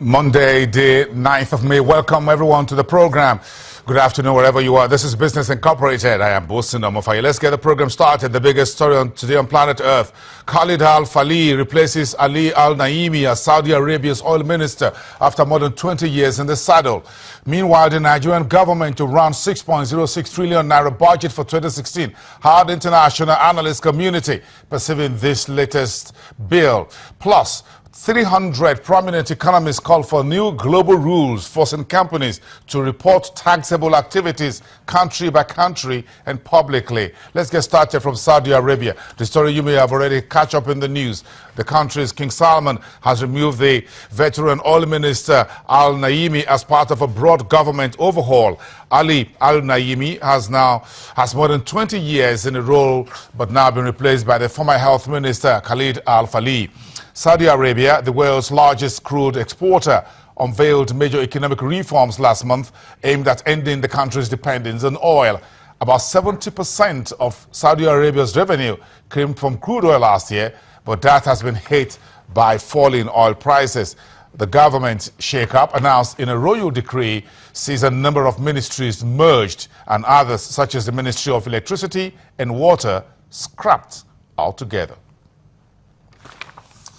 Monday, the 9th of May. Welcome everyone to the program. Good afternoon, wherever you are. This is Business Incorporated. I am Bosin Omofaye. Let's get the program started. The biggest story today on planet Earth. Khalid Al-Falih replaces Ali Al-Naimi as Saudi Arabia's oil minister after more than 20 years in the saddle. Meanwhile, the Nigerian government to run 6.06 trillion naira budget for 2016 had the international analyst community perceiving this latest bill. Plus, 300 prominent economists call for new global rules forcing companies to report taxable activities country by country and publicly. Let's get started from Saudi Arabia. The story you may have already catch up in the news. The country's King Salman has removed the veteran oil minister Al-Naimi as part of a broad government overhaul. Ali Al-Naimi has more than 20 years in the role, but now been replaced by the former health minister Khalid Al-Falih. Saudi Arabia, the world's largest crude exporter, unveiled major economic reforms last month aimed at ending the country's dependence on oil. About 70% of Saudi Arabia's revenue came from crude oil last year, but that has been hit by falling oil prices. The government shake-up announced in a royal decree sees a number of ministries merged and others, such as the Ministry of Electricity and Water, scrapped altogether.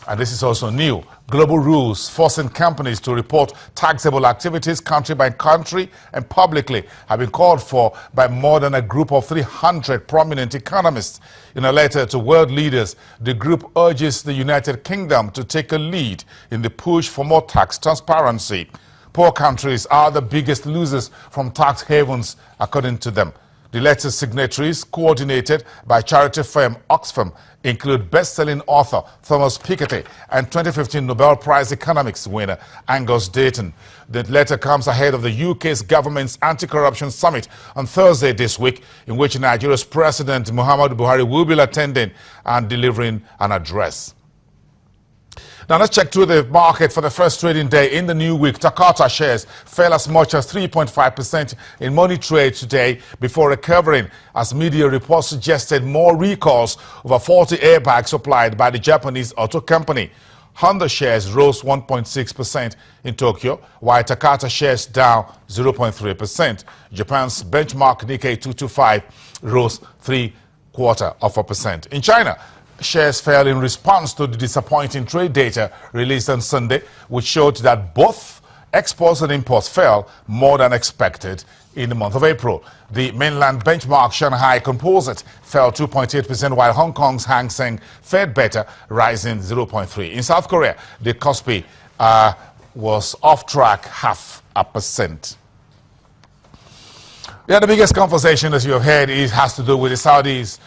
And this is also new. Global rules forcing companies to report taxable activities country by country and publicly have been called for by more than a group of 300 prominent economists. In a letter to world leaders, the group urges the United Kingdom to take a lead in the push for more tax transparency. Poor countries are the biggest losers from tax havens, according to them. The letter's signatories, coordinated by charity firm Oxfam, include best-selling author Thomas Piketty and 2015 Nobel Prize Economics winner Angus Deaton. The letter comes ahead of the UK's government's anti-corruption summit on Thursday this week, in which Nigeria's President Muhammadu Buhari will be attending and delivering an address. Now let's check through the market for the first trading day in the new week. Takata shares fell as much as 3.5% in money trade today before recovering as media reports suggested more recalls over 40 airbags supplied by the Japanese auto company. Honda shares rose 1.6% in Tokyo, while Takata shares down 0.3%. Japan's benchmark Nikkei 225 rose 0.75%. In China, shares fell in response to the disappointing trade data released on Sunday, which showed that both exports and imports fell more than expected in the month of April. The mainland benchmark Shanghai Composite fell 2.8%, while Hong Kong's Hang Seng fared better, rising 0.3%. In South Korea, the Kospi was off track 0.5%. Yeah, the biggest conversation, as you have heard, has to do with the Saudis'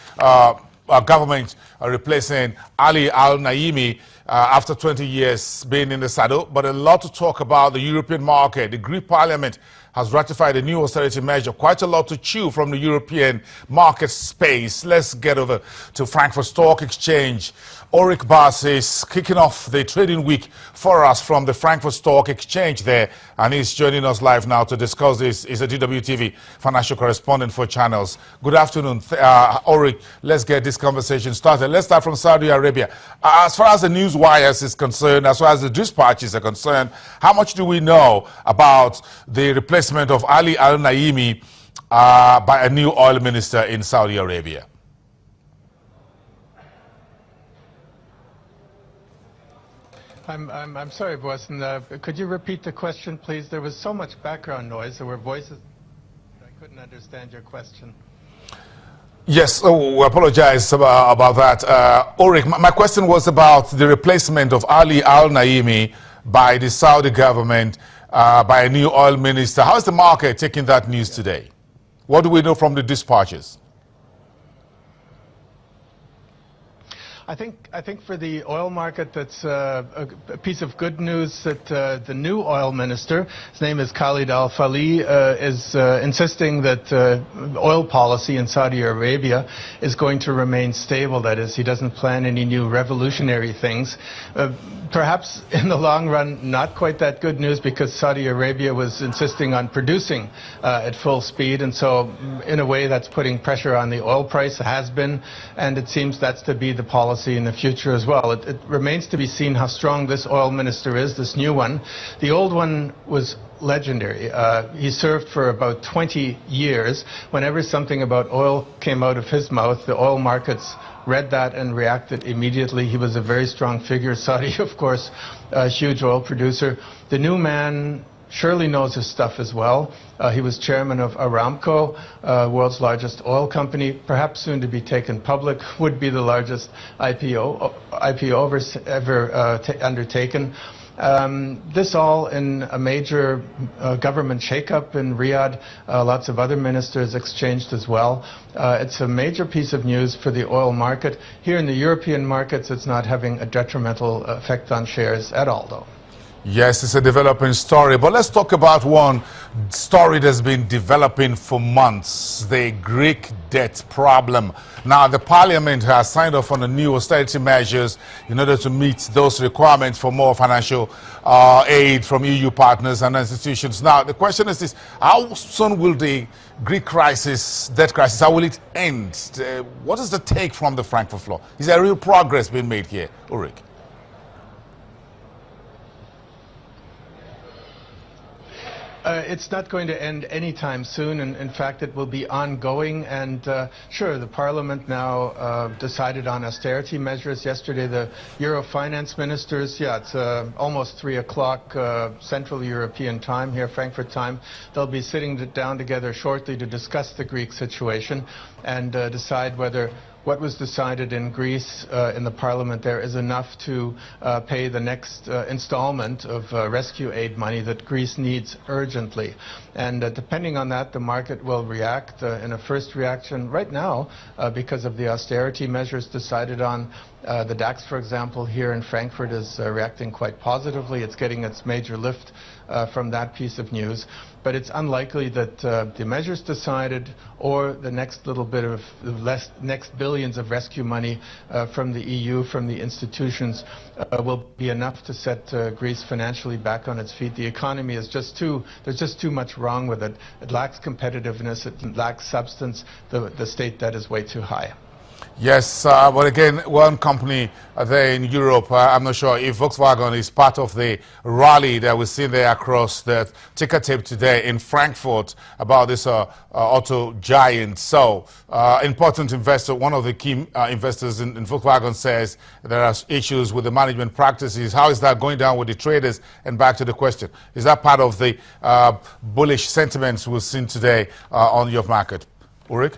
government replacing Ali Al-Naimi after 20 years being in the saddle. But a lot to talk about the European market. The Greek Parliament has ratified a new austerity measure. Quite a lot to chew from the European market space. Let's get over to Frankfurt Stock Exchange. Ulrich Bass is kicking off the trading week for us from the Frankfurt Stock Exchange there, and he's joining us live now to discuss this. He's a DWTV financial correspondent for Channels. Good afternoon, Ulrich. Let's get this conversation started. Let's start from Saudi Arabia. As far as the news wires is concerned, as far as the dispatches are concerned, how much do we know about the replacement of Ali Al-Naimi by a new oil minister in Saudi Arabia? I'm sorry, Boyson. Could you repeat the question, please? There was so much background noise. There were voices. I couldn't understand your question. Yes, we apologize about that. Ulrich, my question was about the replacement of Ali Al-Naimi by the Saudi government by a new oil minister. How is the market taking that news today? What do we know from the dispatches? I think for the oil market, that's a piece of good news that the new oil minister, his name is Khalid Al-Falih, is insisting that oil policy in Saudi Arabia is going to remain stable. That is, he doesn't plan any new revolutionary things. Perhaps in the long run, not quite that good news, because Saudi Arabia was insisting on producing at full speed, and so in a way that's putting pressure on the oil price, has been, and it seems that's to be the policy policy in the future as well. It remains to be seen how strong this oil minister is, this new one. The old one was legendary. He served for about 20 years. Whenever something about oil came out of his mouth, the oil markets read that and reacted immediately. He was a very strong figure. Saudi, of course, a huge oil producer. The new man surely knows his stuff as well. He was chairman of Aramco, world's largest oil company, perhaps soon to be taken public, would be the largest IPO ever undertaken. This all in a major government shakeup in Riyadh. Lots of other ministers exchanged as well. It's a major piece of news for the oil market. Here in the European markets, it's not having a detrimental effect on shares at all, though. Yes, it's a developing story, but let's talk about one story that's been developing for months, the Greek debt problem. Now, the parliament has signed off on the new austerity measures in order to meet those requirements for more financial aid from EU partners and institutions. Now, the question is this: how soon will the Greek crisis, debt crisis, how will it end? What is the take from the Frankfurt floor? Is there real progress being made here, Ulrich? It's not going to end anytime soon, and in fact it will be ongoing. And sure, the Parliament now decided on austerity measures. Yesterday the Euro finance ministers, it's almost 3 o'clock Central European time here, Frankfurt time. They'll be sitting down together shortly to discuss the Greek situation and decide whether what was decided in Greece in the parliament there is enough to pay the next installment of rescue aid money that Greece needs urgently. And depending on that, the market will react in a first reaction right now because of the austerity measures decided on. The DAX, for example, here in Frankfurt is reacting quite positively. It's getting its major lift from that piece of news. But it's unlikely that the measures decided or the next little bit of next billions of rescue money from the EU, from the institutions, will be enough to set Greece financially back on its feet. The economy is there's just too much wrong with it. It lacks competitiveness, it lacks substance. The state debt is way too high. Yes, but again, one company there in Europe, I'm not sure if Volkswagen is part of the rally that we see there across the ticker tape today in Frankfurt about this auto giant. So, important investor, one of the key investors in Volkswagen says there are issues with the management practices. How is that going down with the traders? And back to the question, is that part of the bullish sentiments we've seen today on your market? Ulrich?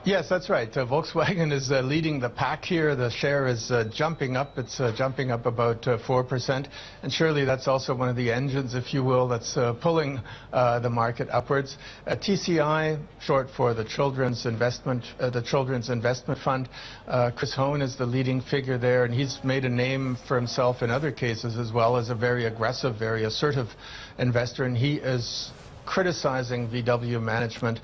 Yes, that's right. Volkswagen is leading the pack here. The share is jumping up. It's jumping up about 4%. And surely that's also one of the engines, if you will, that's pulling the market upwards. TCI, short for the Children's Investment Fund. Chris Hohn is the leading figure there, and he's made a name for himself in other cases as well as a very aggressive, very assertive investor. And he is criticizing VW management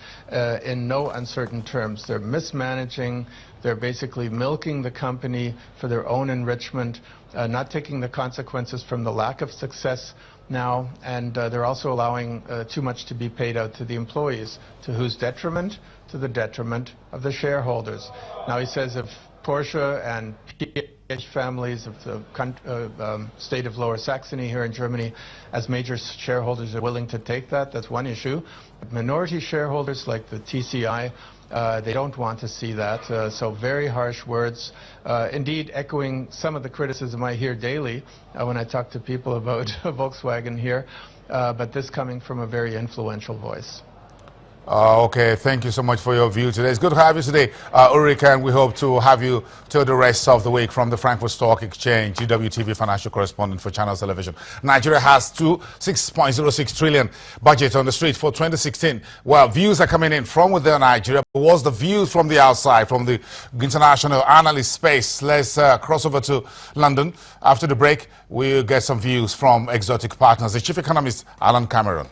in no uncertain terms. They're mismanaging, they're basically milking the company for their own enrichment, not taking the consequences from the lack of success now, and they're also allowing too much to be paid out to the employees, to whose detriment? To the detriment of the shareholders. Now he says if Porsche and PH families of the state of Lower Saxony here in Germany as major shareholders are willing to take that, that's one issue. But minority shareholders like the TCI, they don't want to see that. So very harsh words, indeed echoing some of the criticism I hear daily when I talk to people about Volkswagen here, but this coming from a very influential voice. Okay, thank you so much for your view today. It's good to have you today, Ulrich, and we hope to have you till the rest of the week from the Frankfurt Stock Exchange, GWTV financial correspondent for Channels Television. Nigeria has 6.06 trillion budget on the street for 2016. Well, views are coming in from within Nigeria. What's the views from the outside, from the international analyst space? Let's cross over to London. After the break, we'll get some views from exotic partners. The chief economist, Alan Cameron.